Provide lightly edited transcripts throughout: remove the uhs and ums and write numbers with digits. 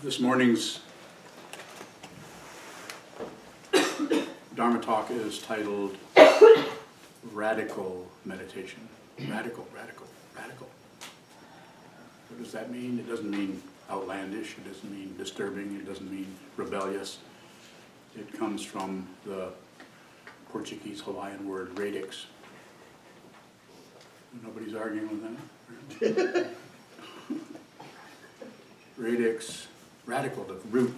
This morning's Dharma talk is titled Radical Meditation. Radical, radical, radical. What does that mean? It doesn't mean outlandish, it doesn't mean disturbing, it doesn't mean rebellious. It comes from the Portuguese Hawaiian word radix. Nobody's arguing with that? Radix, radical, the root,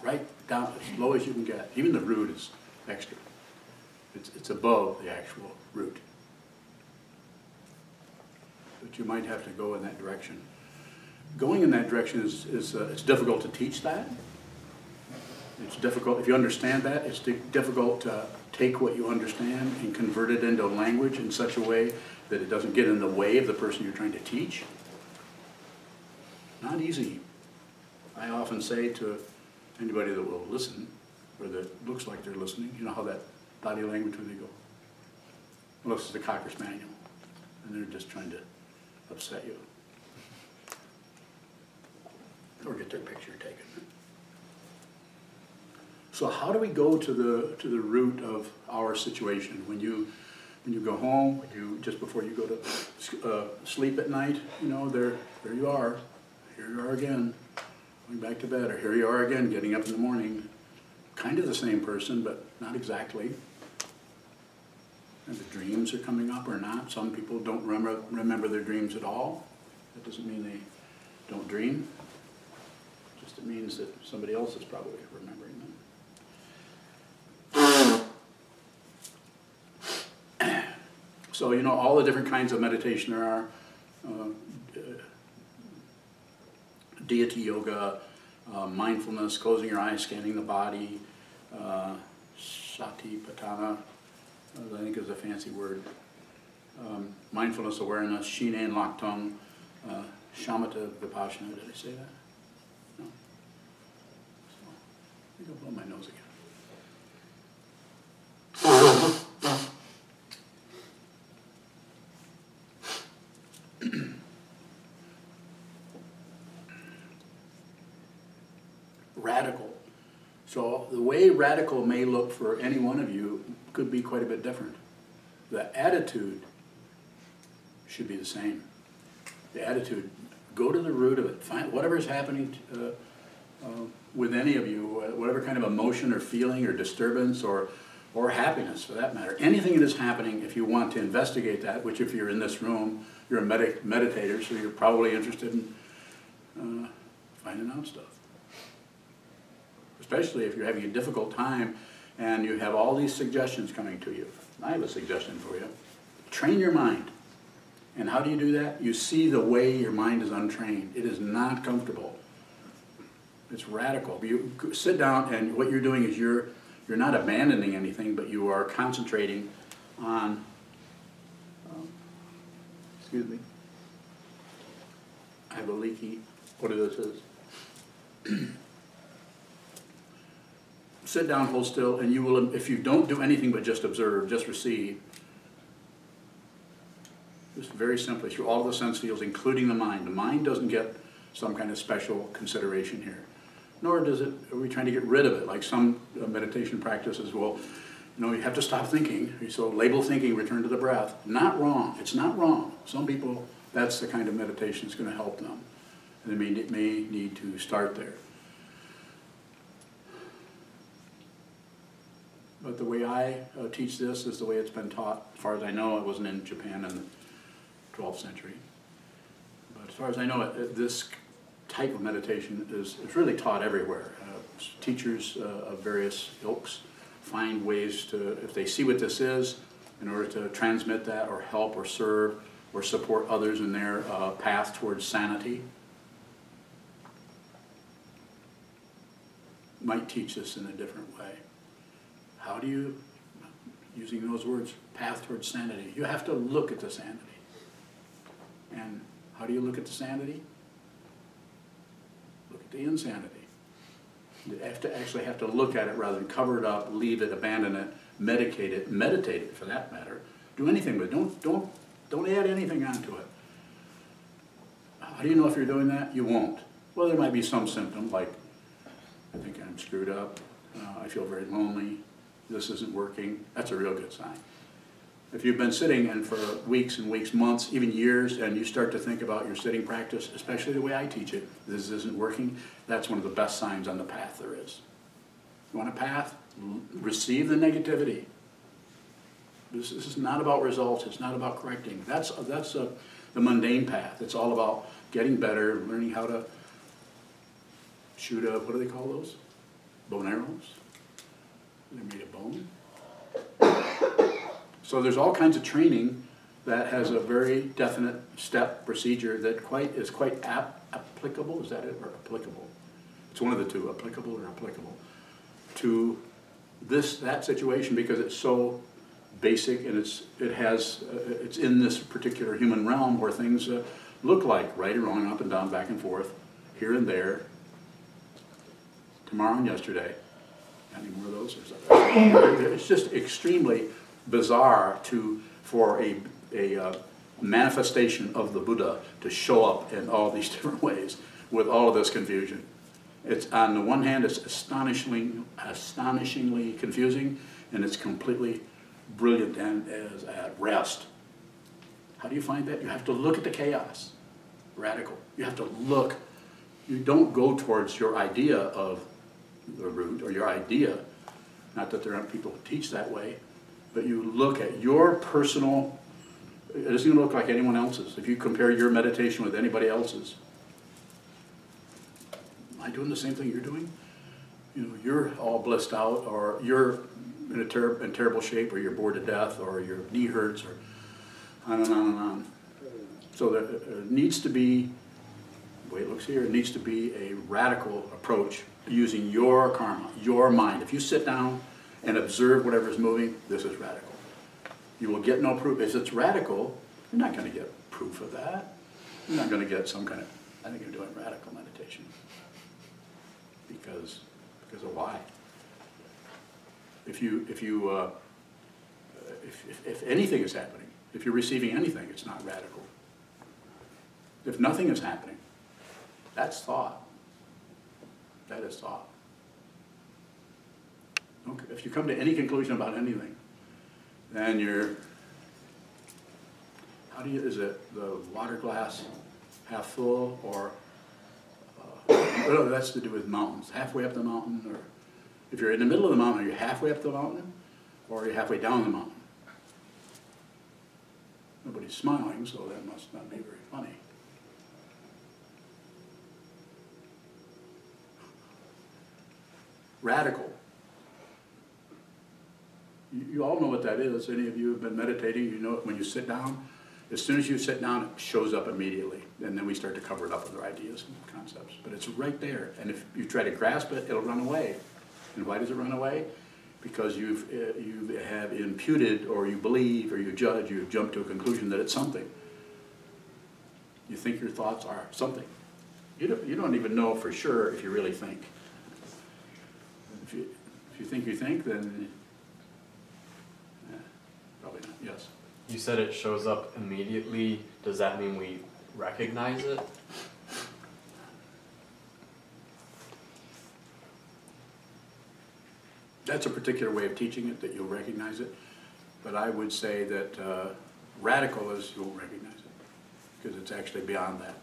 right down as low as you can get. Even the root is extra. It's above the actual root. But you might have to go in that direction. Going in that direction it's difficult to teach that. It's difficult, if you understand that, it's difficult to take what you understand and convert it into language in such a way that it doesn't get in the way of the person you're trying to teach. Not easy. I often say to anybody that will listen, or that looks like they're listening, you know how that body language when they go, looks like a Cocker Spaniel, and they're just trying to upset you. Or get their picture taken. So how do we go to the root of our situation? When you go home, just before you go to sleep at night, you know, there you are. Here you are again, going back to bed, or here you are again, getting up in the morning. Kind of the same person, but not exactly. And the dreams are coming up or not. Some people don't remember their dreams at all. That doesn't mean they don't dream. Just it means that somebody else is probably remembering them. So, you know, all the different kinds of meditation there are. Deity yoga, mindfulness, closing your eyes, scanning the body, satipatthana, I think is a fancy word. Mindfulness awareness, shine and laktung, shamatha vipassana, did I say that? No. So, I think I'll blow my nose again. Radical. So the way radical may look for any one of you could be quite a bit different. The attitude should be the same. The attitude, go to the root of it. Find whatever's happening with any of you, whatever kind of emotion or feeling or disturbance or happiness for that matter. Anything that is happening, if you want to investigate that, which if you're in this room, you're a meditator, so you're probably interested in finding out stuff. Especially if you're having a difficult time and you have all these suggestions coming to you. I have a suggestion for you. Train your mind. And how do you do that? You see the way your mind is untrained. It is not comfortable. It's radical. You sit down and what you're doing is you're not abandoning anything, but you are concentrating on, excuse me, I have a leaky, what this is. Sit down, hold still, and you will, if you don't do anything but just observe, just receive, just very simply, through all the sense fields, including the mind. The mind doesn't get some kind of special consideration here. Nor are we trying to get rid of it, like some meditation practices will, you know, you have to stop thinking. So label thinking, return to the breath. Not wrong. It's not wrong. Some people, that's the kind of meditation that's going to help them. And they may need to start there. But the way I teach this is the way it's been taught. As far as I know, it wasn't in Japan in the 12th century. But as far as I know, this type of meditation is really taught everywhere. Teachers of various ilks find ways to, if they see what this is, in order to transmit that or help or serve or support others in their path towards sanity, might teach this in a different way. How do you, using those words, path towards sanity? You have to look at the sanity. And how do you look at the sanity? Look at the insanity. You actually have to look at it rather than cover it up, leave it, abandon it, meditate it for that matter. Do anything with it. Don't add anything onto it. How do you know if you're doing that? You won't. Well, there might be some symptom like I think I'm screwed up, I feel very lonely, this isn't working, that's a real good sign. If you've been sitting and for weeks and weeks, months, even years, and you start to think about your sitting practice, especially the way I teach it, this isn't working, that's one of the best signs on the path there is. You want a path? Receive the negativity. This is not about results, it's not about correcting. That's the mundane path. It's all about getting better, learning how to shoot what do they call those? Bone arrows? They're made of bone. So there's all kinds of training that has a very definite step procedure that is quite applicable, is that it, or applicable? It's one of the two, applicable or applicable, to that situation, because it's so basic and it's in this particular human realm where things look like right and wrong, up and down, back and forth, here and there, tomorrow and yesterday. Any more of those? It's just extremely bizarre for a manifestation of the Buddha to show up in all these different ways with all of this confusion. It's, on the one hand, it's astonishingly confusing, and it's completely brilliant and is at rest. How do you find that? You have to look at the chaos. Radical. You have to look. You don't go towards your idea of the root or your idea. Not that there aren't people who teach that way, but you look at your personal. It doesn't even look like anyone else's. If you compare your meditation with anybody else's, am I doing the same thing you're doing? You know, you're all blissed out, or you're in terrible shape, or you're bored to death, or your knee hurts, or on and on and on. So there needs to be, the way it looks here, it needs to be a radical approach using your karma, your mind. If you sit down and observe whatever is moving, this is radical. You will get no proof. If it's radical, you're not going to get proof of that. You're not going to get some kind of, I think you're doing radical meditation. Because of why? If anything is happening, if you're receiving anything, it's not radical. If nothing is happening, that's thought. That is thought. Okay. If you come to any conclusion about anything, then is it the water glass half full, or, that's to do with mountains, halfway up the mountain, or if you're in the middle of the mountain, are you halfway up the mountain, or are you halfway down the mountain? Nobody's smiling, so that must not be very funny. Radical. You all know what that is. Any of you have been meditating, you know it when you sit down. As soon as you sit down, it shows up immediately. And then we start to cover it up with our ideas and concepts. But it's right there. And if you try to grasp it, it'll run away. And why does it run away? Because you have imputed, or you believe, or you judge, you jump to a conclusion that it's something. You think your thoughts are something. You don't even know for sure if you really think. If you think you think, then probably not. Yes. You said it shows up immediately. Does that mean we recognize it? That's a particular way of teaching it, that you'll recognize it. But I would say that radical is you won't recognize it, because it's actually beyond that.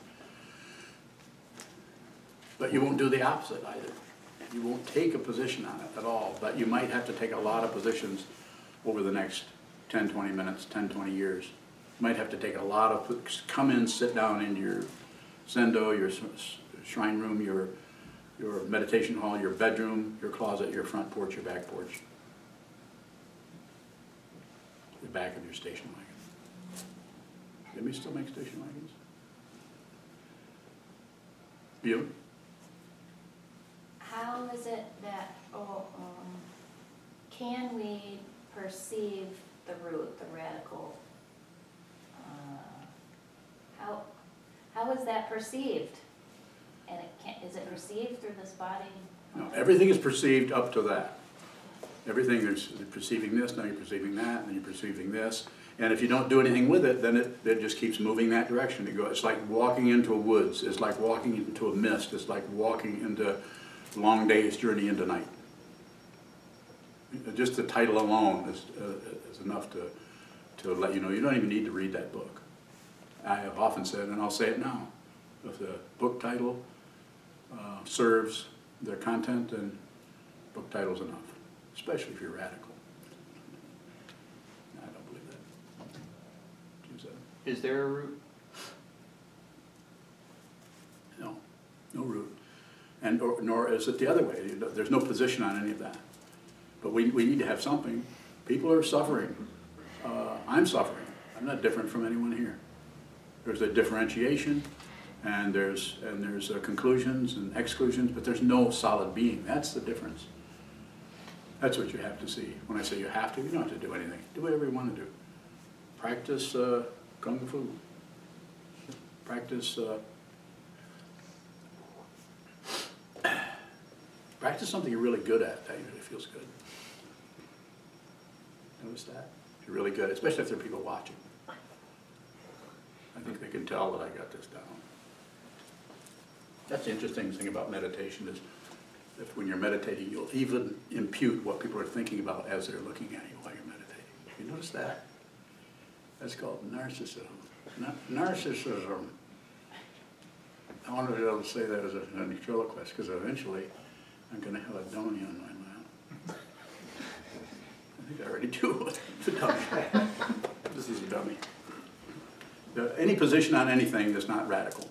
But you won't do the opposite either. You won't take a position on it at all, but you might have to take a lot of positions over the next 10, 20 minutes, 10, 20 years. You might have to take a lot of, come in, sit down in your zendo, your shrine room, your meditation hall, your bedroom, your closet, your front porch, your back porch, the back of your station wagon. Anybody still make station wagons? You? How is it that, can we perceive the root, the radical? How is that perceived? And is it perceived through this body? No, everything is perceived up to that. Everything is perceiving this, now you're perceiving that, and you're perceiving this. And if you don't do anything with it, then it just keeps moving that direction. It's like walking into a woods. It's like walking into a mist. It's like walking into Long Day's Journey into Night. Just the title alone is enough to let you know you don't even need to read that book. I have often said, and I'll say it now, if the book title serves their content, then book title's enough, especially if you're radical. I don't believe that. Use that. Is there a route? No, no route. And nor is it the other way. There's no position on any of that. But we need to have something. People are suffering. I'm suffering. I'm not different from anyone here. There's a differentiation, and there's conclusions and exclusions, but there's no solid being. That's the difference. That's what you have to see. When I say you have to, you don't have to do anything. Do whatever you want to do. Practice kung fu. Practice practice something you're really good at. That usually feels good. Notice that? If you're really good, especially if there are people watching. I think they can tell that I got this down. That's the interesting thing about meditation is if when you're meditating, you'll even impute what people are thinking about as they're looking at you while you're meditating. You notice that? That's called narcissism. Narcissism. I wanted to be able to say that as a ventriloquist because eventually I'm going to have a dummy on my lap. I think I already do. It's a dummy. This is a dummy. Any position on anything that's not radical.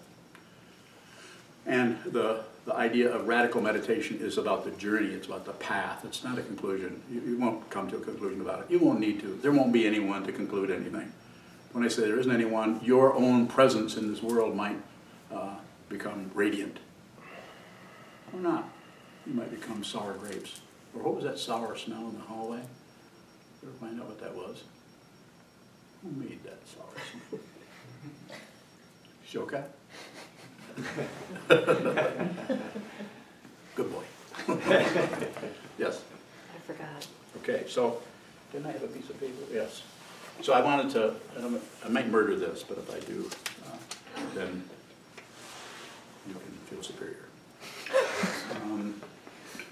And the idea of radical meditation is about the journey. It's about the path. It's not a conclusion. You won't come to a conclusion about it. You won't need to. There won't be anyone to conclude anything. When I say there isn't anyone, your own presence in this world might become radiant. Or not. You might become sour grapes. Or what was that sour smell in the hallway? Ever find out what that was? Who made that sour smell? Shoka? Good boy. Yes. I forgot. Okay, so, didn't I have a piece of paper? Yes. So I wanted to, I might murder this, but if I do, then you can feel superior.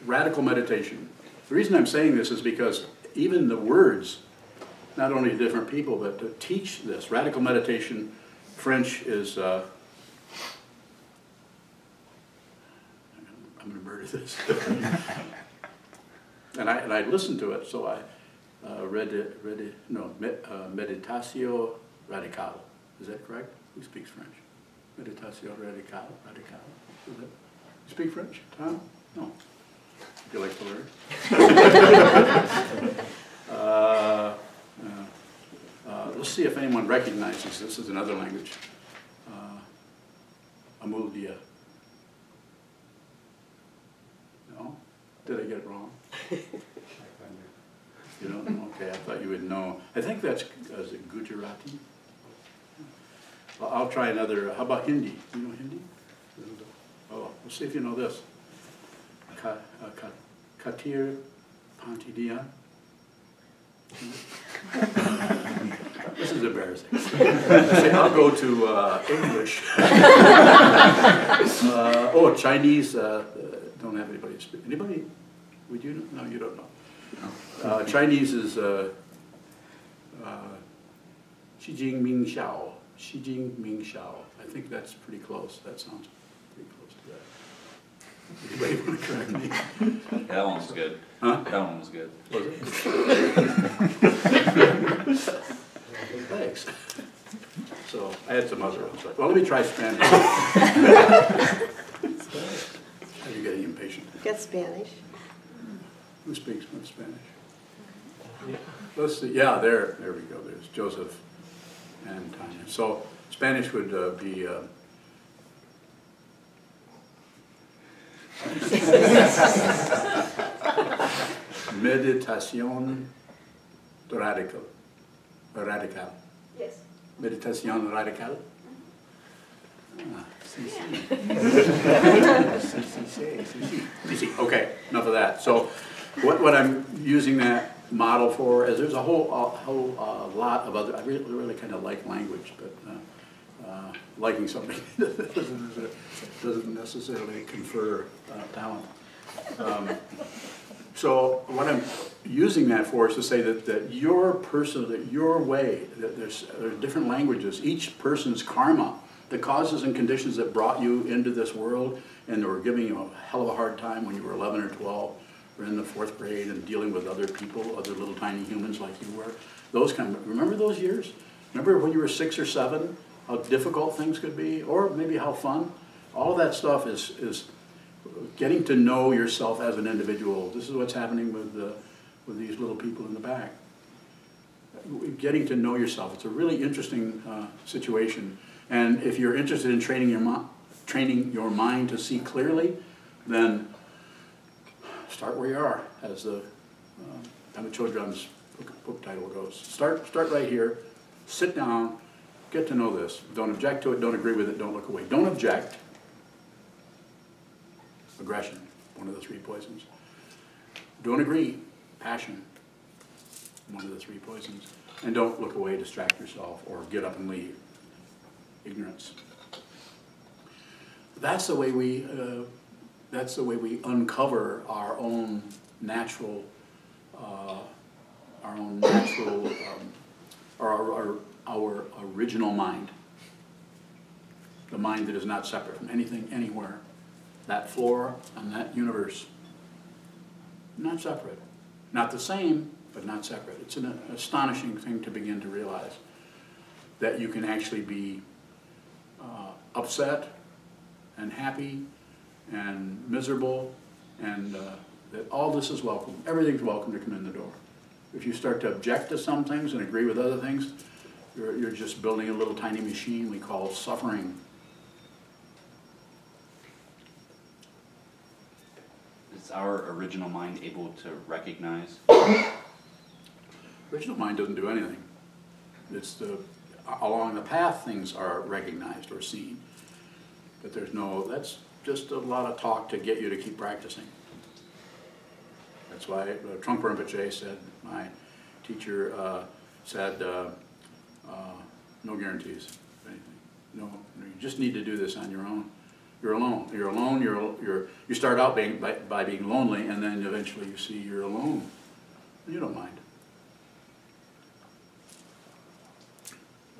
Radical meditation. The reason I'm saying this is because even the words, not only to different people, but to teach this. Radical meditation, French is, I'm going to murder this. and I listened to it, so I meditatio radicale. Is that correct? Who speaks French? Meditatio radicale. Is that, you speak French, Tom? No. Would you like to learn? Let's see if anyone recognizes this is another language. Amuldia. No? Did I get it wrong? You don't know? Okay, I thought you would know. I think that's, is it Gujarati? Well, I'll try another. How about Hindi? You know Hindi? Oh, let's see if you know this. Katir Pantidia. This is embarrassing. See, I'll go to English. Oh, Chinese. Don't have anybody speak. Anybody? Would you know? No, you don't know. Chinese is Xi Jinping Xiao. Xi Jinping Xiao. I think that's pretty close. That sounds pretty close to that. Anybody want to correct me? That one was good. Huh? That one was good. Was it? Thanks. So I had some other ones. Well, let me try Spanish. Are you getting impatient? Get Spanish. Who speaks Spanish? Let's see. Yeah, there we go. There's Joseph and Tanya. So Spanish would be. Meditación radical. Radical. Yes. Meditación radical. Ah, sí, sí. Okay, enough of that. So what I'm using that model for is there's a whole lot of other, I really kind of like language, but liking something doesn't necessarily confer talent. So what I'm using that for is to say that your person, that your way, that there's different languages, each person's karma, the causes and conditions that brought you into this world and were giving you a hell of a hard time when you were 11 or 12 or in the 4th grade and dealing with other people, other little tiny humans like you were. Those kind of, remember those years? Remember when you were 6 or 7, how difficult things could be, or maybe how fun? All of that stuff is getting to know yourself as an individual. This is what's happening with these little people in the back. Getting to know yourself. It's a really interesting situation. And if you're interested in training your mind to see clearly, then start where you are, as the Pema Chodron's book title goes. Start right here, sit down, get to know this. Don't object to it, don't agree with it, don't look away. Don't object. Aggression, one of the 3 poisons. Don't agree, passion, one of the 3 poisons. And don't look away, distract yourself, or get up and leave. Ignorance. That's the way we uncover our own natural, our original mind. The mind that is not separate from anything, anywhere. That floor and that universe. Not separate. Not the same, but not separate. It's an astonishing thing to begin to realize that you can actually be upset and happy and miserable, and that all this is welcome. Everything's welcome to come in the door. If you start to object to some things and agree with other things, you're just building a little tiny machine we call suffering. Is our original mind able to recognize? Original mind doesn't do anything. It's along the path things are recognized or seen. But that's just a lot of talk to get you to keep practicing. That's why Trungpa Rinpoche said, my teacher said, no guarantees of anything. No, you just need to do this on your own. You're alone. You're alone. You start out by being lonely, and then eventually you see you're alone. You don't mind.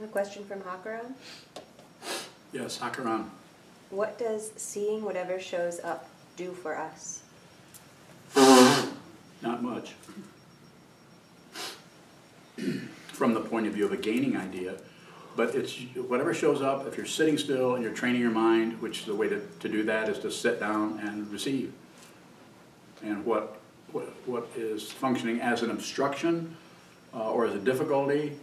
A question from Hakaran. Yes, Hakaran. What does seeing whatever shows up do for us? Not much. From the point of view of a gaining idea, but it's whatever shows up. If you're sitting still and you're training your mind, which the way to do that is to sit down and receive. And what is functioning as an obstruction or as a difficulty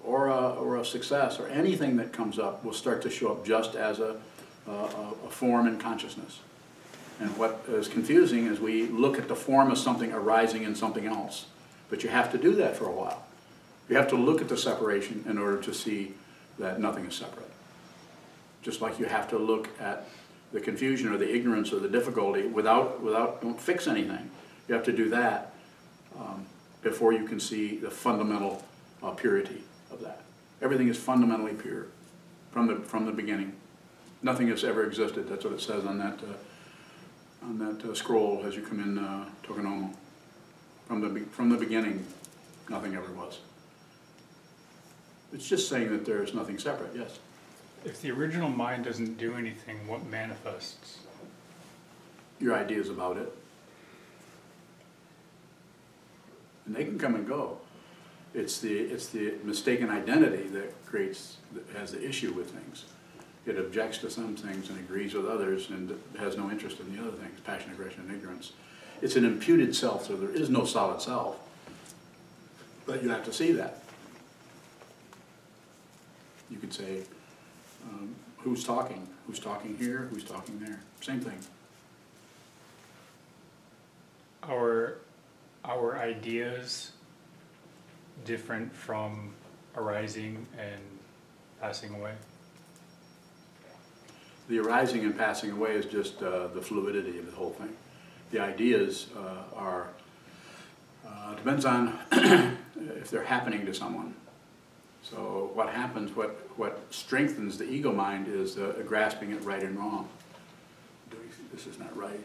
or a success or anything that comes up will start to show up just as a form in consciousness. And what is confusing is we look at the form as something arising in something else. But you have to do that for a while. You have to look at the separation in order to see that nothing is separate. Just like you have to look at the confusion or the ignorance or the difficulty don't fix anything. You have to do that before you can see the fundamental purity of that. Everything is fundamentally pure from the beginning. Nothing has ever existed. That's what it says on that scroll as you come in Tokonomo. From the beginning, nothing ever was. It's just saying that there is nothing separate, yes. If the original mind doesn't do anything, what manifests? Your ideas about it. And they can come and go. It's the mistaken identity that has the issue with things. It objects to some things and agrees with others and has no interest in the other things, passion, aggression, and ignorance. It's an imputed self, so there is no solid self. But you have to see that. You could say, who's talking? Who's talking here? Who's talking there? Same thing. Our ideas different from arising and passing away? The arising and passing away is just the fluidity of the whole thing. The ideas depends on if they're happening to someone. So what happens, what strengthens the ego mind is grasping it right and wrong. This is not right.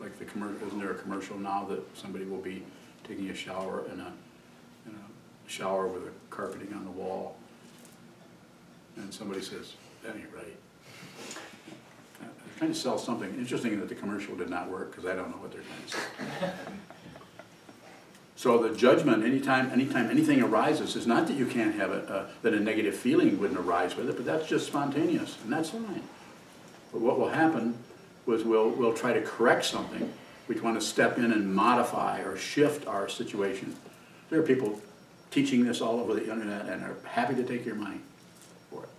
like the commercial, isn't there a commercial now that somebody will be taking a shower in a shower with a carpeting on the wall? And somebody says, that ain't right. They're trying to sell something. Interesting that the commercial did not work, because I don't know what they're trying to sell. So the judgment, anytime anything arises, is not that you can't have that a negative feeling wouldn't arise with it, but that's just spontaneous, and that's fine. But what will happen was we'll try to correct something. We want to step in and modify or shift our situation. There are people teaching this all over the internet and are happy to take your money for it.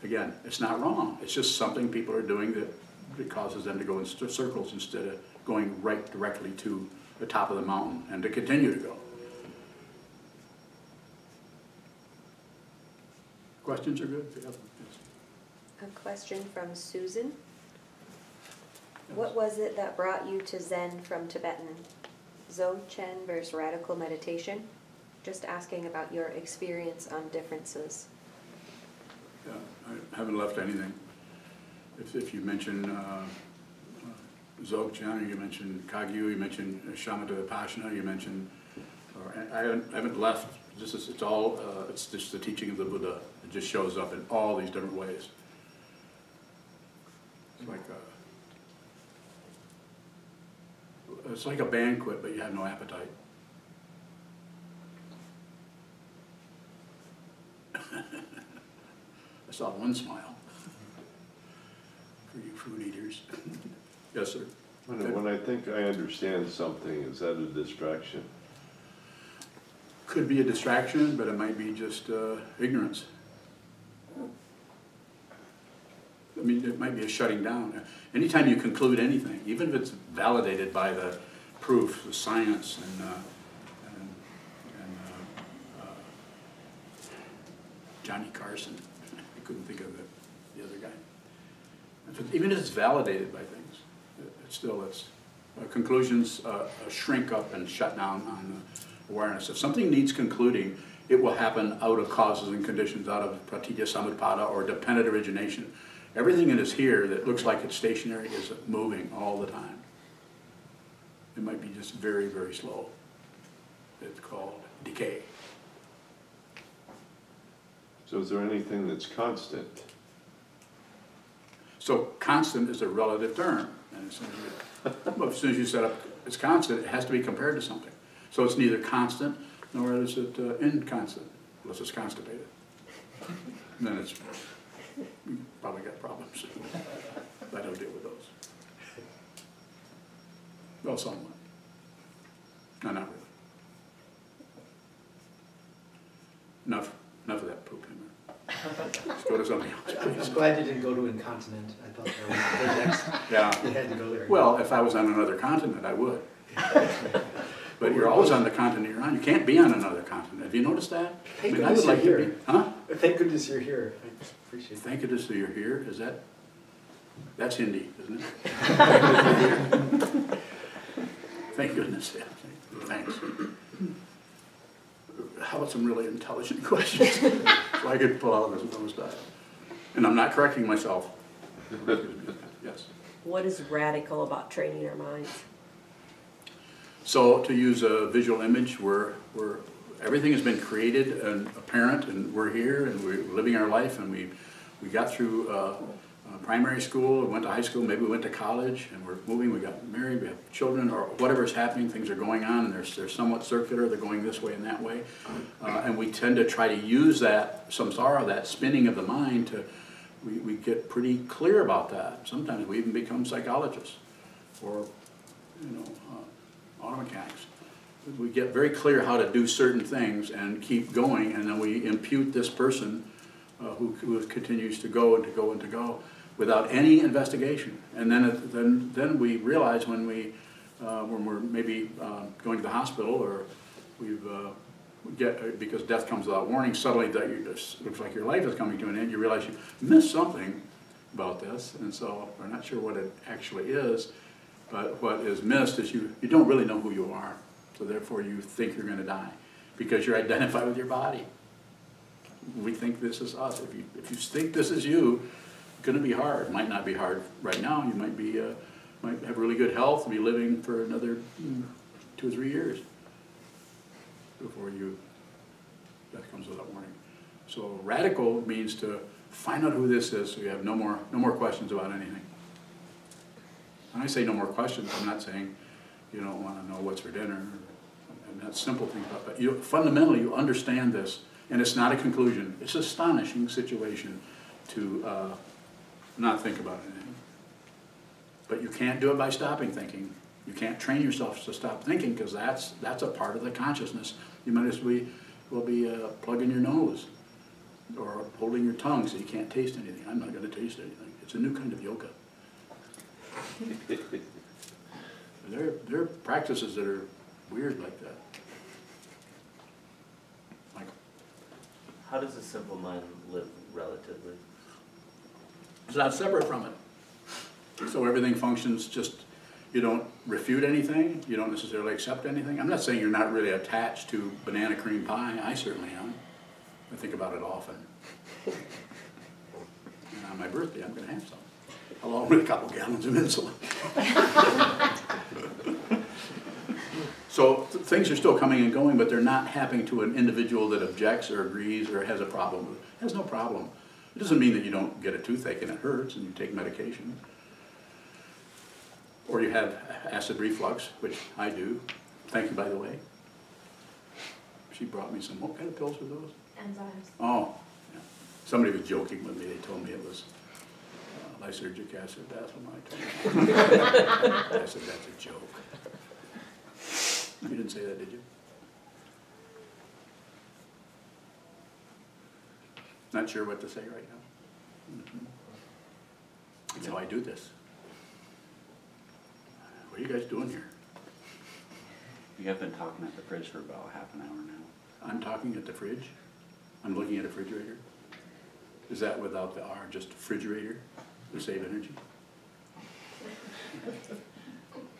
Again, it's not wrong. It's just something people are doing that causes them to go in circles instead of going right directly to the top of the mountain and to continue to go. Questions are good? Yes. A question from Susan. What was it that brought you to Zen from Tibetan? Dzogchen versus radical meditation? Just asking about your experience on differences. Yeah, I haven't left anything. If you mention Dzogchen, or you mention Kagyu, you mention Shamatha Vipassana, you mention, I haven't left. It's all, it's just the teaching of the Buddha. It just shows up in all these different ways. It's like a banquet, but you have no appetite. I saw one smile for you food eaters. Yes, sir. When I think I understand something, is that a distraction? Could be a distraction, but it might be just ignorance. I mean, it might be a shutting down. Anytime you conclude anything, even if it's validated by the proof, the science, and Johnny Carson, I couldn't think of the other guy. Even if it's validated by things, conclusions shrink up and shut down on the awareness. If something needs concluding, it will happen out of causes and conditions, out of pratitya samutpada or dependent origination. Everything that is here that looks like it's stationary is moving all the time. It might be just very, very slow. It's called decay. So is there anything that's constant? So constant is a relative term. And as soon as you set up it's constant, it has to be compared to something. So it's neither constant nor is it inconstant, unless it's constipated. And then it's, you probably got problems. I don't deal with those. Well, somewhat. No, not really. Enough of that poop in there. Let's go to something else, please. I'm glad you didn't go to incontinent. I thought that was the next. Yeah. You had to go there. Well, if I was on another continent, I would. But you're always on the continent you're on. You can't be on another continent. Have you noticed that? Thank goodness I would like you're to here. be. Huh? Thank goodness you're here. I appreciate that. Thank goodness that you're here. Is that? That's Hindi, isn't it? Thank goodness. Yeah. Thanks. How about some really intelligent questions? So I could pull out this dial. And I'm not correcting myself. Yes. What is radical about training our minds? So to use a visual image, everything has been created and apparent, and we're here and we're living our life, and we got through primary school, we went to high school, maybe we went to college, and we're moving, we got married, we have children, or whatever's happening, things are going on, and they're somewhat circular, they're going this way and that way. And we tend to try to use that samsara, that spinning of the mind, we get pretty clear about that. Sometimes we even become psychologists or, auto mechanics. We get very clear how to do certain things and keep going, and then we impute this person who continues to go and to go and to go without any investigation. And then we realize when we're maybe going to the hospital, or because death comes without warning, suddenly it looks like your life is coming to an end. You realize you missed something about this, and so we're not sure what it actually is. But what is missed is you don't really know who you are. So therefore you think you're going to die because you're identified with your body. We think this is us. If you think this is you, it's going to be hard. It might not be hard right now. You might might have really good health and be living for another 2 or 3 years before that comes without warning. So radical means to find out who this is so you have no more questions about anything. When I say no more questions, I'm not saying you don't want to know what's for dinner, and that simple thing, but fundamentally you understand this, and it's not a conclusion. It's an astonishing situation to not think about anything. But you can't do it by stopping thinking. You can't train yourself to stop thinking, because that's a part of the consciousness. You might as well be plugging your nose or holding your tongue so you can't taste anything. I'm not going to taste anything. It's a new kind of yoga. There are practices that are weird like that. Michael. How does a simple mind live relatively? It's not separate from it. So everything functions just, you don't refute anything, you don't necessarily accept anything. I'm not saying you're not really attached to banana cream pie. I certainly am. I think about it often. And on my birthday, I'm going to have some, along with a couple gallons of insulin. So things are still coming and going, but they're not happening to an individual that objects or agrees or has a problem. Has no problem. It doesn't mean that you don't get a toothache and it hurts and you take medication. Or you have acid reflux, which I do. Thank you, by the way. She brought me some, what kind of pills were those? Enzymes. Oh, yeah. Somebody was joking with me. They told me it was lysergic acid. That's what I told them. I said, that's a joke. You didn't say that, did you? Not sure what to say right now. That's how I do this. What are you guys doing here? We have been talking at the fridge for about half an hour now. I'm talking at the fridge. I'm looking at a refrigerator. Is that without the R, just refrigerator to save energy?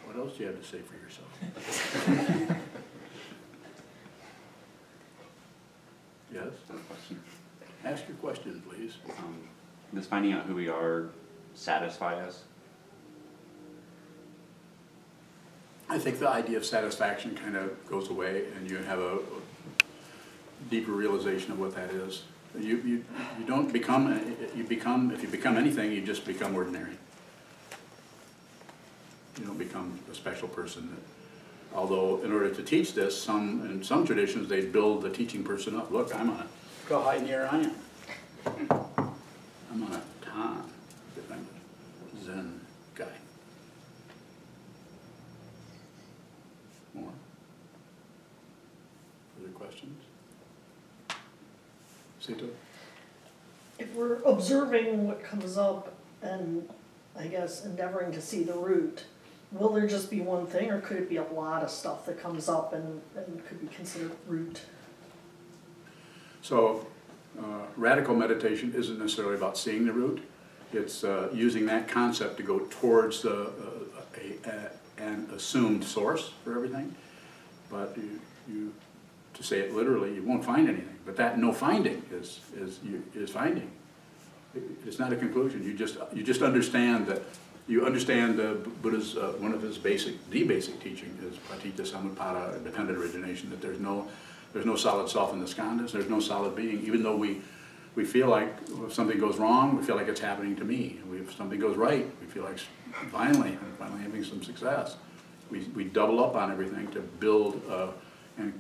What else do you have to say for yourself? Yes? Question. Ask your question, please. Does finding out who we are satisfy us? I think the idea of satisfaction kind of goes away, and you have a deeper realization of what that is. You don't become, if you become anything, you just become ordinary. You don't become a special person. Although in order to teach this, in some traditions they build the teaching person up. Look, look how high in the air I am. I'm on a tan. I'm a Zen guy. More? Further questions? Sito? If we're observing what comes up and, I guess, endeavoring to see the root, will there just be one thing, or could it be a lot of stuff that comes up and could be considered root? So, radical meditation isn't necessarily about seeing the root. It's using that concept to go towards an assumed source for everything. But to say it literally, you won't find anything. But that no finding is finding. It's not a conclusion. You just understand that. You understand Buddha's one of his basic teaching is Patita Samutpada, dependent origination. That there's no solid self in the skandhas. There's no solid being. Even though we feel like if something goes wrong, we feel like it's happening to me. If something goes right, we feel like finally having some success. We double up on everything to build and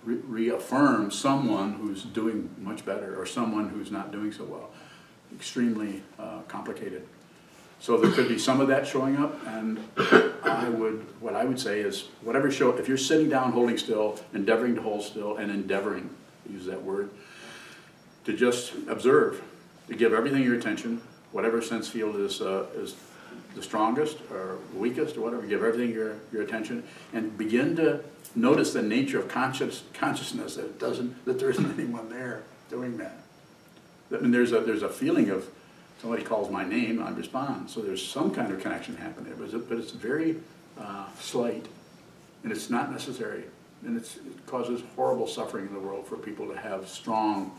reaffirm someone who's doing much better or someone who's not doing so well. Extremely complicated. So there could be some of that showing up, and what I would say is, if you're sitting down holding still, endeavoring to hold still, and endeavoring, use that word, to just observe, to give everything your attention, whatever sense field is the strongest or weakest or whatever, give everything your attention, and begin to notice the nature of consciousness, that there isn't anyone there doing that. I mean, there's a feeling of, somebody calls my name, I respond. So there's some kind of connection happening, but it's very slight, and it's not necessary. And it causes horrible suffering in the world for people to have strong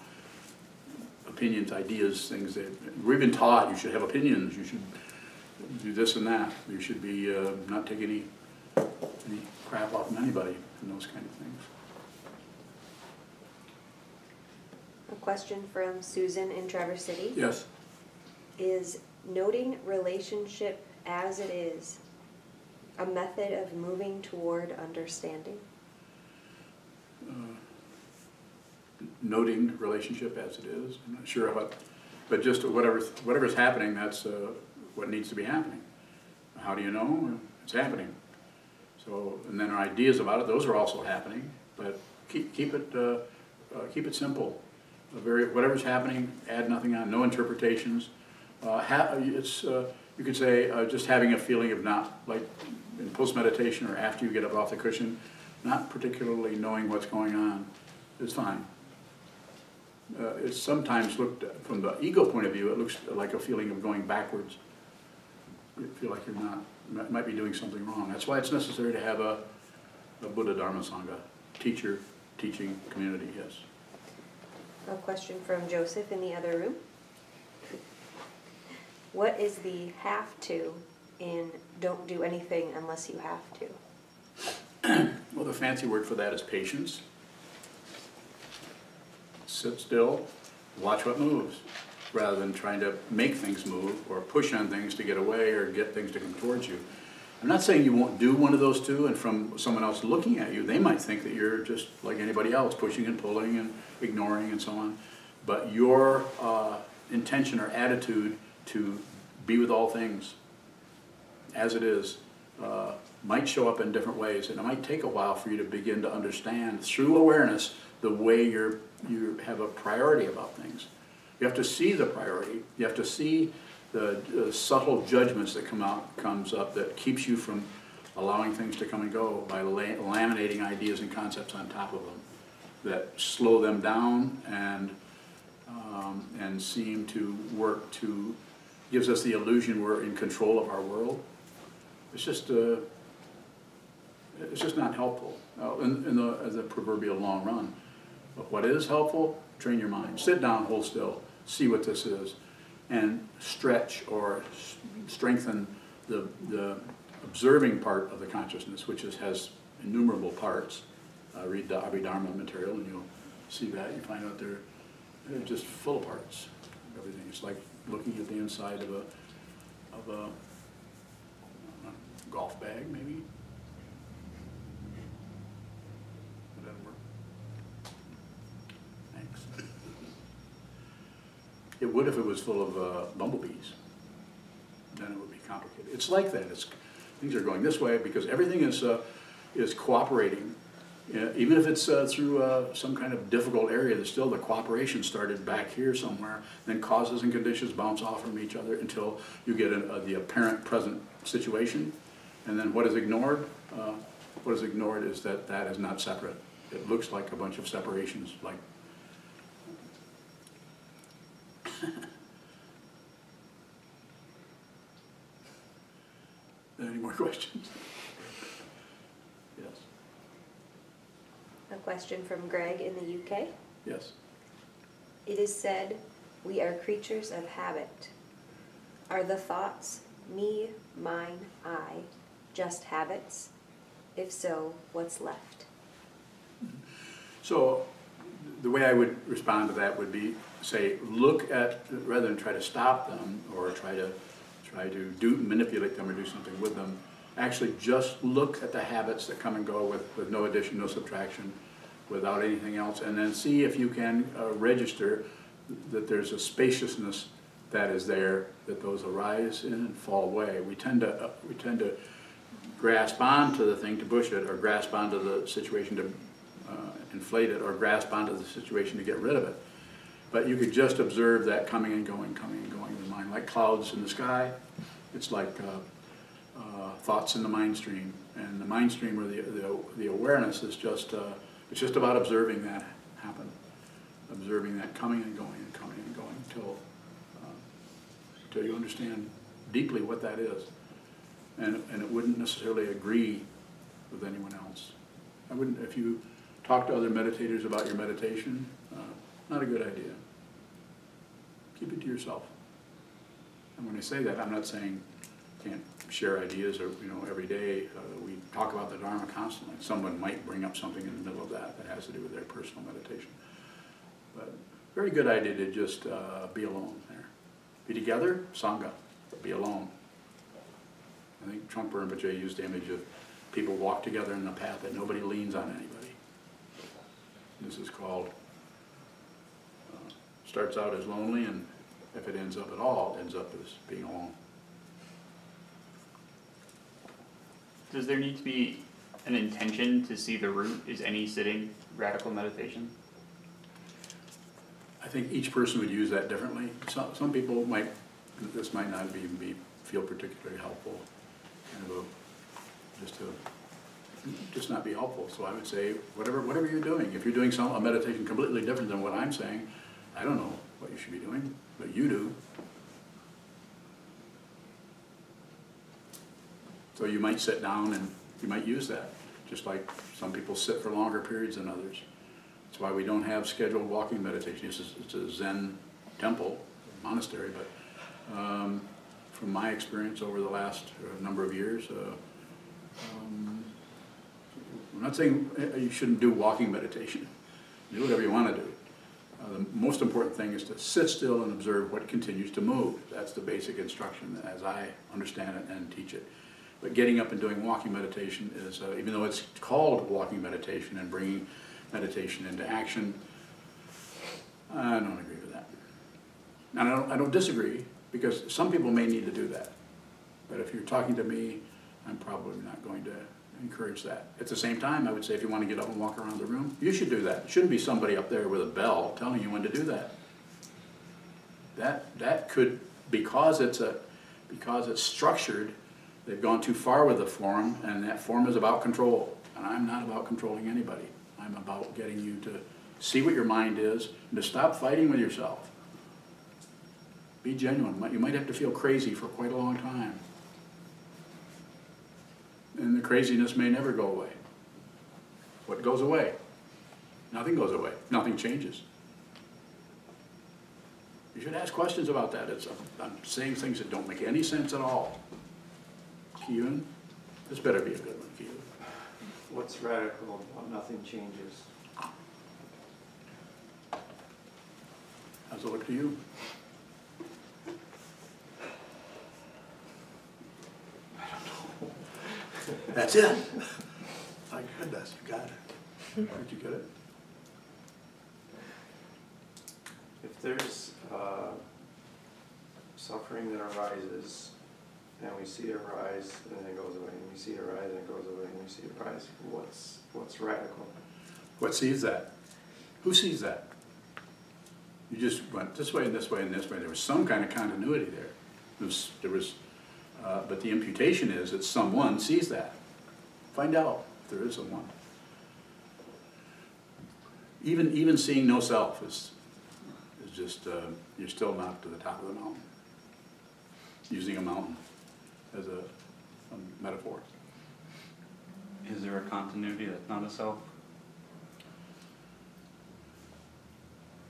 opinions, ideas, things that we've been taught. You should have opinions. You should, do this and that. You should be not take any crap off of anybody and those kind of things. A question from Susan in Traverse City. Yes. Is noting relationship as it is a method of moving toward understanding? Noting the relationship as it is. I'm not sure what, but just whatever's happening, that's what needs to be happening. How do you know? It's happening. So, and then our ideas about it, those are also happening, but keep it simple. Whatever's happening, add nothing on, no interpretations. You could say just having a feeling of not, like in post-meditation or after you get up off the cushion, not particularly knowing what's going on is fine. It's sometimes looked, from the ego point of view, it looks like a feeling of going backwards. You feel like you're not, might be doing something wrong. That's why it's necessary to have a Buddha Dharma Sangha, teacher, teaching community, yes. A question from Joseph in the other room. What is the have to in don't do anything unless you have to? Well, the fancy word for that is patience. Sit still, watch what moves, rather than trying to make things move or push on things to get away or get things to come towards you. I'm not saying you won't do one of those two, and from someone else looking at you, they might think that you're just like anybody else, pushing and pulling and ignoring and so on. But your intention or attitude to be with all things as it is might show up in different ways, and it might take a while for you to begin to understand through awareness the way you have a priority about things. You have to see the priority. You have to see the subtle judgments that comes up that keeps you from allowing things to come and go by laminating ideas and concepts on top of them that slow them down and seem to work to gives us the illusion we're in control of our world. It's just not helpful in the proverbial long run. But what is helpful? Train your mind. Sit down, hold still, see what this is, and stretch or strengthen the observing part of the consciousness, which has innumerable parts. Read the Abhidharma material and you'll see that. You find out they're just full of parts. Everything. It's like looking at the inside of a golf bag, maybe. That doesn't work. Thanks. It would if it was full of bumblebees. Then it would be complicated. It's like that. Things are going this way because everything is cooperating. Even if it's through some kind of difficult area, there's still the cooperation started back here somewhere, then causes and conditions bounce off from each other until you get the apparent present situation. And then what is ignored? What is ignored is that is not separate. It looks like a bunch of separations, like any more questions? Yes. A question from Greg in the UK. Yes. It is said, we are creatures of habit. Are the thoughts, me, mine, I, just habits? If so, what's left? So the way I would respond to that would be, say, look at, rather than try to stop them or try to manipulate them or do something with them, actually just look at the habits that come and go with no addition, no subtraction, without anything else, and then see if you can register that there's a spaciousness that is there, that those arise and fall away. We tend to grasp onto the thing to push it, or grasp onto the situation to inflate it, or grasp onto the situation to get rid of it. But you could just observe that coming and going in the mind, like clouds in the sky. It's like thoughts in the mind stream, and the mind stream or the awareness is just it's just about observing that happen, observing that coming and going until you understand deeply what that is, and it wouldn't necessarily agree with anyone else. I wouldn't, if you talk to other meditators about your meditation, not a good idea. Keep it to yourself. And when I say that, I'm not saying can't share ideas or, every day. We talk about the Dharma constantly. Someone might bring up something in the middle of that has to do with their personal meditation. But very good idea to just be alone there. Be together, Sangha, but be alone. I think Trungpa Rinpoche used the image of people walk together in a path that nobody leans on anybody. This is called, starts out as lonely, and if it ends up at all, it ends up as being alone. Does there need to be an intention to see the root? Is any sitting radical meditation? I think each person would use that differently. Some people this might not even feel particularly helpful, kind of just not be helpful. So I would say, whatever you're doing, if you're doing a meditation completely different than what I'm saying, I don't know what you should be doing, but you do. So you might sit down and you might use that, just like some people sit for longer periods than others. That's why we don't have scheduled walking meditation. It's a Zen temple, monastery, but from my experience over the last number of years, I'm not saying you shouldn't do walking meditation. Do whatever you want to do. The most important thing is to sit still and observe what continues to move. That's the basic instruction as I understand it and teach it. But getting up and doing walking meditation is, even though it's called walking meditation and bringing meditation into action, I don't agree with that. And I don't disagree, because some people may need to do that. But if you're talking to me, I'm probably not going to encourage that. At the same time, I would say if you want to get up and walk around the room, you should do that. It shouldn't be somebody up there with a bell telling you when to do that. That could, because it's structured, they've gone too far with the form, and that form is about control. And I'm not about controlling anybody. I'm about getting you to see what your mind is and to stop fighting with yourself. Be genuine. You might have to feel crazy for quite a long time. And the craziness may never go away. What goes away? Nothing goes away. Nothing changes. You should ask questions about that. I'm saying things that don't make any sense at all. Kiyun, this better be a good one, Kiyun. What's radical about nothing changes? How's it look to you? That's it. My goodness, you got it. Did you get it? If there's suffering that arises, and we see it arise, and then it goes away, and we see it arise, and it goes away, and we see it arise, what's radical? What sees that? Who sees that? You just went this way and this way and this way. There was some kind of continuity there. But the imputation is that someone sees that. Find out if there is someone. Even seeing no self is just, you're still not to the top of the mountain. Using a mountain as a metaphor. Is there a continuity that's not a self?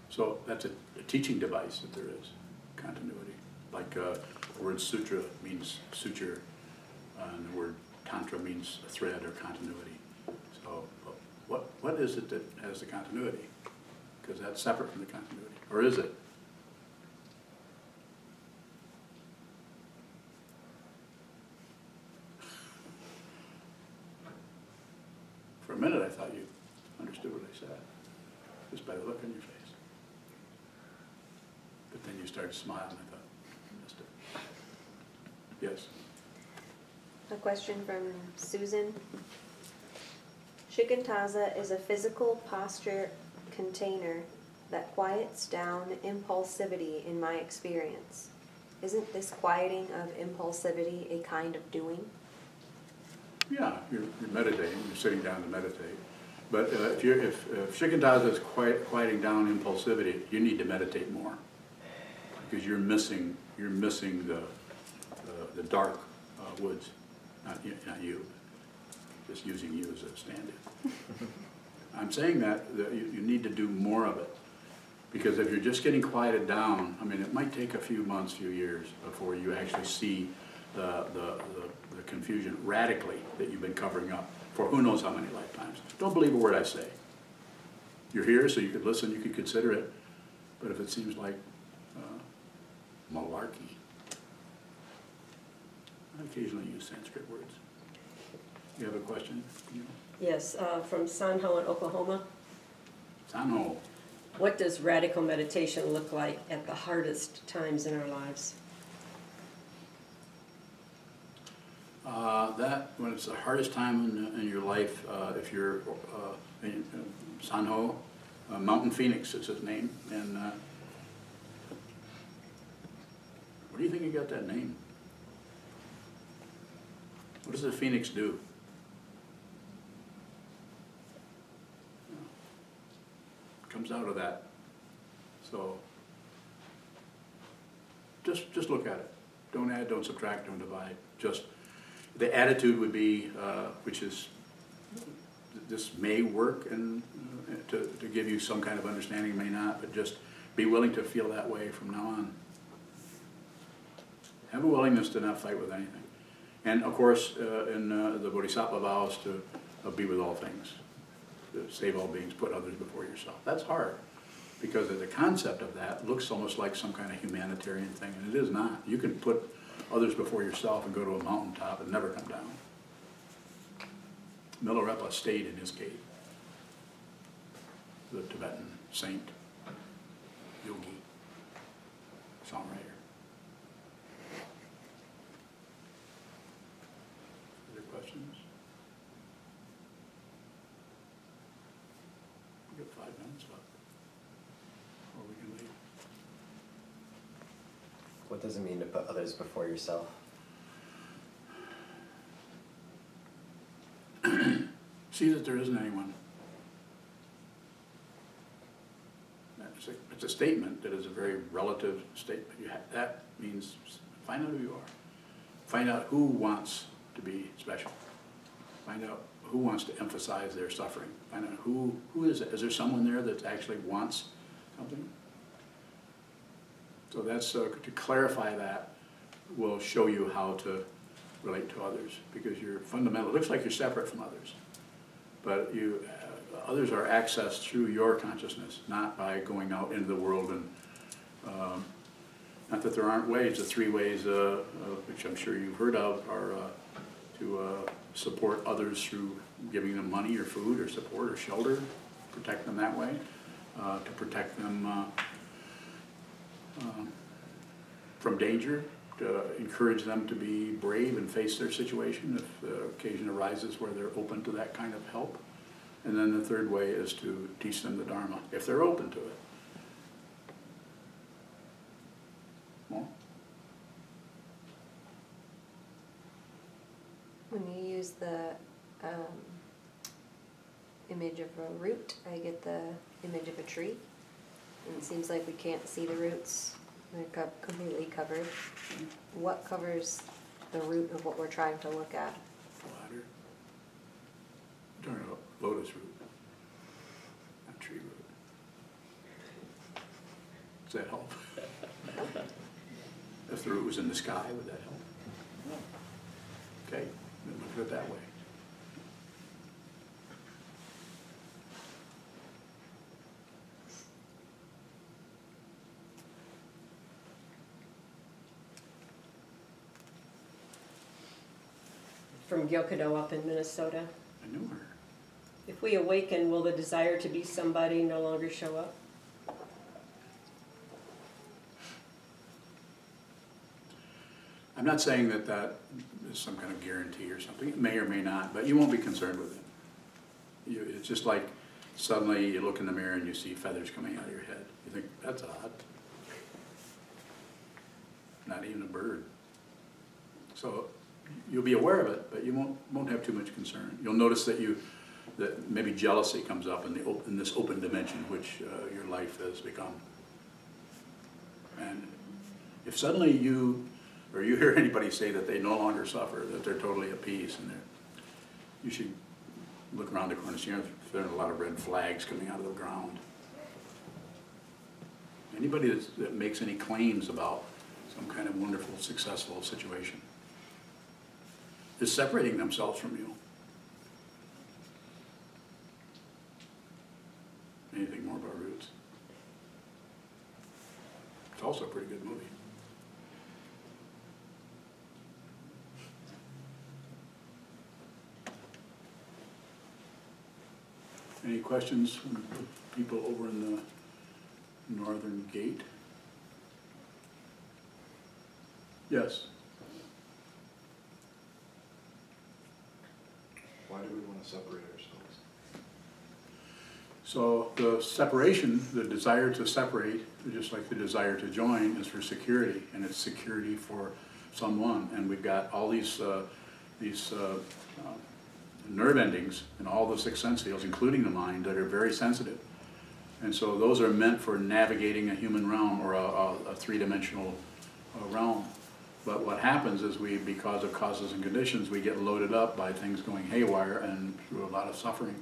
So that's a teaching device that there is, continuity. Like the word sutra means suture, and the word tantra means a thread or continuity. So what is it that has the continuity? Because that's separate from the continuity. Or is it? For a minute I thought you understood what I said, just by the look on your face. But then you started smiling, I thought, I missed it. Yes? A question from Susan. Shikantaza is a physical posture container that quiets down impulsivity in my experience. Isn't this quieting of impulsivity a kind of doing? Yeah, you're meditating, you're sitting down to meditate. But if Shikantaza is quieting down impulsivity, you need to meditate more. Because you're missing the dark woods, not you, just using you as a stand-in. I'm saying that you need to do more of it, because if you're just getting quieted down, I mean, it might take a few months, few years before you actually see the confusion radically that you've been covering up for who knows how many lifetimes. Don't believe a word I say. You're here so you could listen, you could consider it, but if it seems like malarkey, I occasionally use Sanskrit words. You have a question? Yes, from Sanho in Oklahoma. Sanho. What does radical meditation look like at the hardest times in our lives? When it's the hardest time in your life, if you're in Sanho, Mountain Phoenix is his name, and where do you think he got that name? What does the phoenix do? Comes out of that. So just look at it. Don't add, don't subtract, don't divide. Just the attitude would be, which is, this may work and to give you some kind of understanding, may not, but just be willing to feel that way from now on. Have a willingness to not fight with anything. And of course, in the Bodhisattva vows to be with all things, to save all beings, put others before yourself. That's hard, because the concept of that looks almost like some kind of humanitarian thing, and it is not. You can put others before yourself and go to a mountaintop and never come down. Milarepa stayed in his cave, the Tibetan saint, yogi, songwriter. Other questions? We've got 5 minutes left, or we can leave. What does it mean to put others before yourself? See that there isn't anyone. It's a statement that is a very relative statement. That means find out who you are. Find out who wants to be special. Find out who wants to emphasize their suffering. Find out who is it. Is there someone there that actually wants something? So that's to clarify that will show you how to relate to others, because you're fundamental. It looks like you're separate from others, but others are accessed through your consciousness, not by going out into the world and not that there aren't ways. The 3 ways, which I'm sure you've heard of, are to support others through giving them money or food or support or shelter, protect them that way, to protect them from danger, to encourage them to be brave and face their situation if the occasion arises where they're open to that kind of help. And then the 3rd way is to teach them the Dharma, if they're open to it. Well, when you use the image of a root, I get the image of a tree. And it seems like we can't see the roots. They're completely covered. What covers the root of what we're trying to look at? bladder. I'm talking about lotus root, not tree root. Does that help? If the root was in the sky, would that help? Okay, then look at it that way. From Gyokudo up in Minnesota. I knew her. If we awaken, will the desire to be somebody no longer show up? I'm not saying that that is some kind of guarantee or something. It may or may not, but you won't be concerned with it. It's just like suddenly you look in the mirror and you see feathers coming out of your head. You think, that's odd. Not even a bird. So you'll be aware of it, but you won't have too much concern. You'll notice that that maybe jealousy comes up in this open dimension which your life has become. And if suddenly you hear anybody say that they no longer suffer, that they're totally at peace, and you should look around the corner and see if there are a lot of red flags coming out of the ground. Anybody that makes any claims about some kind of wonderful, successful situation, is separating themselves from you. Anything more about Roots? It's also a pretty good movie. Any questions from people over in the northern gate? Yes? Why do we want to separate ourselves? So the separation, the desire to separate, just like the desire to join, is for security, and it's security for someone. And we've got all these nerve endings in all the six sense fields, including the mind, that are very sensitive. And so those are meant for navigating a human realm or a three-dimensional realm. But what happens is we, because of causes and conditions, we get loaded up by things going haywire and through a lot of suffering.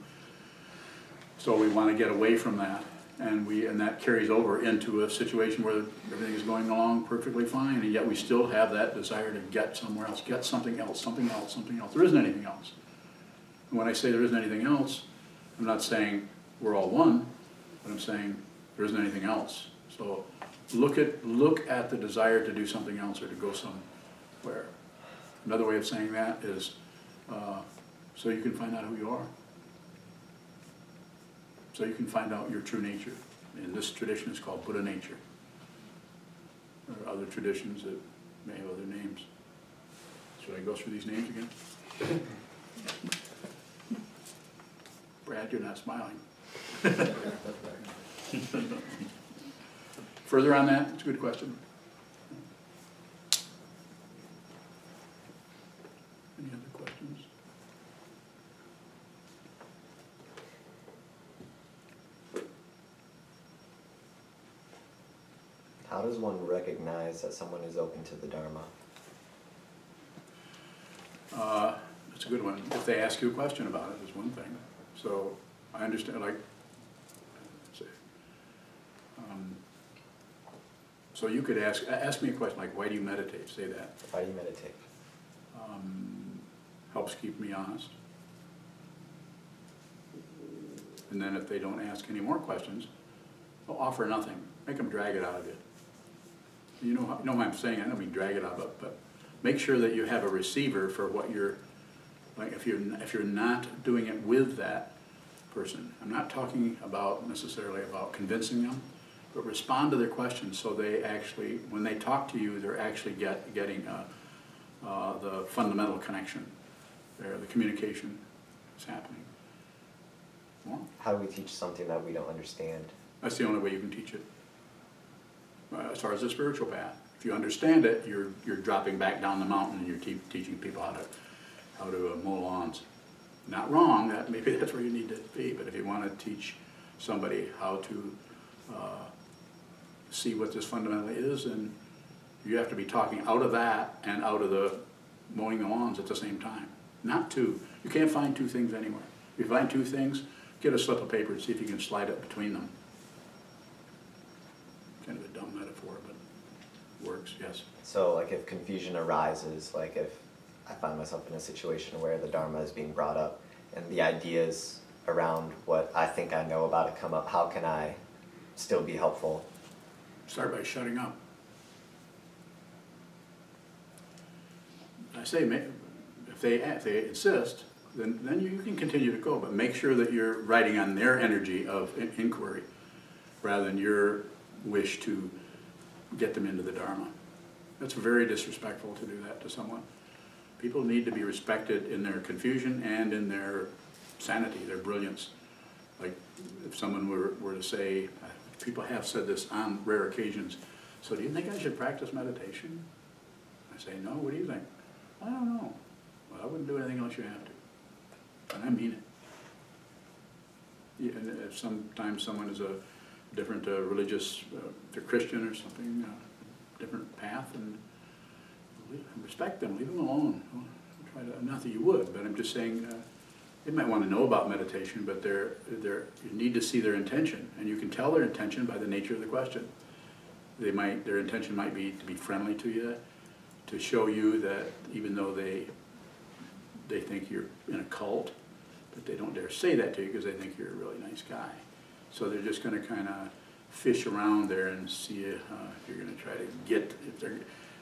So we want to get away from that, and that carries over into a situation where everything is going along perfectly fine, and yet we still have that desire to get somewhere else, get something else, something else, something else. There isn't anything else. And when I say there isn't anything else, I'm not saying we're all one, but I'm saying there isn't anything else. So look at the desire to do something else or to go somewhere. Another way of saying that is so you can find out who you are. So you can find out your true nature. In this tradition, it's called Buddha nature. There are other traditions that may have other names. Should I go through these names again? Brad, you're not smiling. Further on that? It's a good question. Any other questions? How does one recognize that someone is open to the Dharma? That's a good one. If they ask you a question about it, is one thing. So I understand, like, let's see. So you could ask me a question like, why do you meditate? Say that. Why do you meditate? Helps keep me honest. And then if they don't ask any more questions, I'll offer nothing. Make them drag it out of you. You know what I'm saying? I don't mean drag it out, but make sure that you have a receiver for what you're, like if you're not doing it with that person. I'm not talking about necessarily about convincing them, but respond to their questions so they actually, when they talk to you, they're actually getting the fundamental connection there, the communication is happening. Well, How do we teach something that we don't understand? that's the only way you can teach it. As far as the spiritual path, if you understand it, you're dropping back down the mountain and you're teaching people how to mow lawns. Not wrong. Maybe that's where you need to be. But if you want to teach somebody how to see what this fundamentally is, then you have to be talking out of that and out of the mowing the lawns at the same time. Not two. You can't find two things anywhere. If you find two things, get a slip of paper and see if you can slide it between them. Kind of a dumb metaphor, but works, yes. So like if confusion arises, like if I find myself in a situation where the Dharma is being brought up and the ideas around what I think I know about it come up, how can I still be helpful? Start by shutting up. I say, if they insist, then you can continue to go, but make sure that you're riding on their energy of inquiry rather than your wish to get them into the Dharma. That's very disrespectful to do that to someone. People need to be respected in their confusion and in their sanity, their brilliance. Like if someone were to say, people have said this on rare occasions, so do you think I should practice meditation? I say, no, what do you think? I don't know. Well, I wouldn't do anything unless you have to. And I mean it. Yeah, and if sometimes someone is a different religious, they're Christian or something, different path, and respect them, leave them alone. Try to, not that you would, but I'm just saying, they might want to know about meditation, but you need to see their intention, and you can tell their intention by the nature of the question. Their intention might be to be friendly to you, to show you that even though they they think you're in a cult, but they don't dare say that to you because they think you're a really nice guy. So they're just gonna kind of fish around there and see if you're gonna try to get, if they're,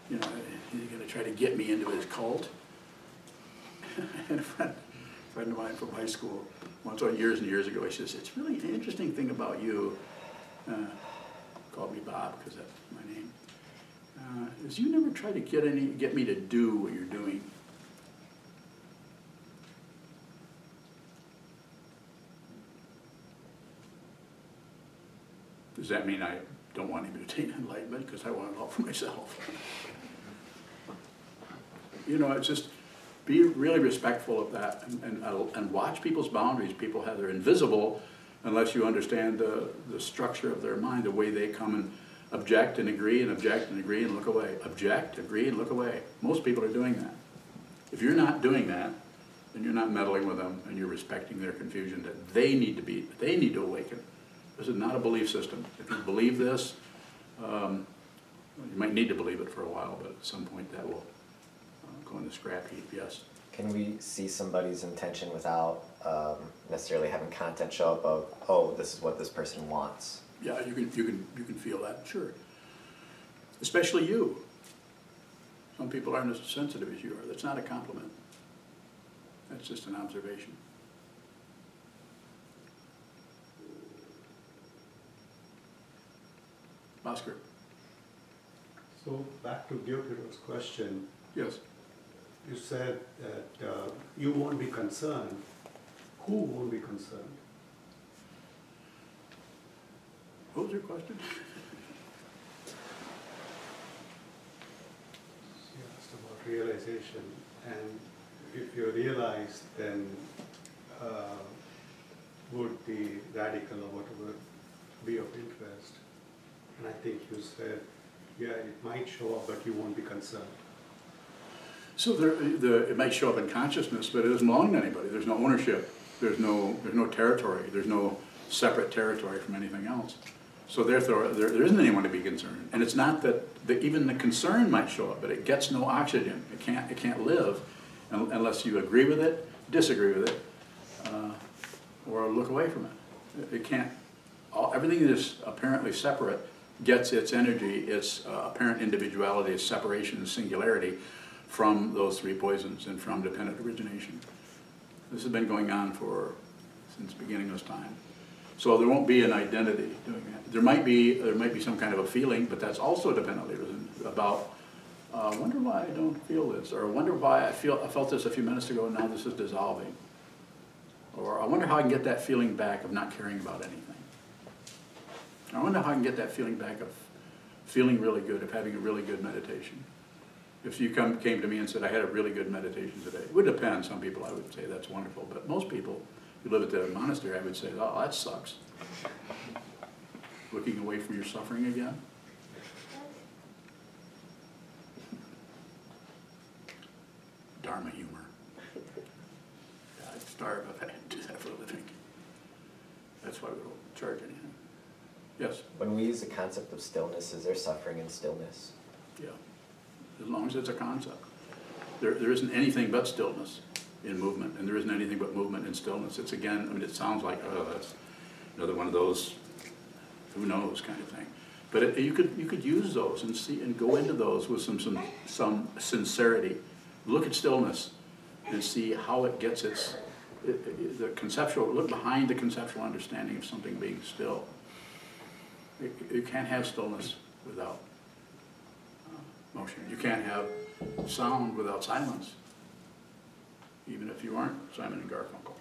you know, you're gonna try to get me into his cult. And a friend of mine from high school, once, years and years ago, he says, it's really an interesting thing about you, called me Bob because that's my name, is you never try to get me to do what you're doing. Does that mean I don't want him to attain enlightenment because I want it all for myself? You know, it's just, be really respectful of that and watch people's boundaries. People have, they're invisible unless you understand the structure of their mind, the way they come and object and agree and object and agree and look away. Object, agree, and look away. Most people are doing that. If you're not doing that, then you're not meddling with them and you're respecting their confusion that they need to awaken. This is not a belief system. If you believe this, you might need to believe it for a while, but at some point that will go in the scrap heap, yes. Can we see somebody's intention without necessarily having content show up of, oh, this is what this person wants? Yeah, you can feel that, sure. Especially you. Some people aren't as sensitive as you are. That's not a compliment. That's just an observation. Oscar. So back to Gyokhiro's question. Yes. You said that you won't be concerned. Who won't be concerned? What was your question? You asked about realization, and if you realize, then would the radical or whatever be of interest? And I think you said, yeah, it might show up, but you won't be concerned. So it might show up in consciousness, but it doesn't belong to anybody. There's no ownership. There's no territory. There's no separate territory from anything else. So therefore, there isn't anyone to be concerned. And it's not that even the concern might show up, but it gets no oxygen. It can't live unless you agree with it, disagree with it, or look away from it. It can't. Everything that is apparently separate gets its energy, its apparent individuality, its separation and singularity from those three poisons and from dependent origination. This has been going on since the beginning of time. So there won't be an identity doing that. There might be some kind of a feeling, but that's also dependently about, I wonder why I don't feel this, or I wonder why I felt this a few minutes ago and now this is dissolving. Or I wonder how I can get that feeling back of not caring about anything. I wonder how I can get that feeling back of feeling really good, of having a really good meditation. If you came to me and said, I had a really good meditation today, it would depend. Some people I would say that's wonderful, but most people who live at the monastery, I would say, oh, that sucks. Looking away from your suffering again? Dharma humor. Yeah, I'd starve if I had to do that for a living. That's why we don't charge anything. Yes? When we use the concept of stillness, is there suffering in stillness? Yeah, as long as it's a concept. There isn't anything but stillness in movement, and there isn't anything but movement in stillness. It's again, I mean, it sounds like, oh, that's another one of those, who knows kind of thing. But you could use those and see and go into those with some sincerity. Look at stillness and see how it gets the conceptual. Look behind the conceptual understanding of something being still. You can't have stillness without motion. You can't have sound without silence, even if you aren't Simon and Garfunkel.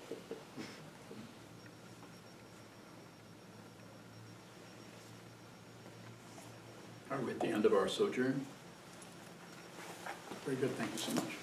Are we at the end of our sojourn? Very good, thank you so much.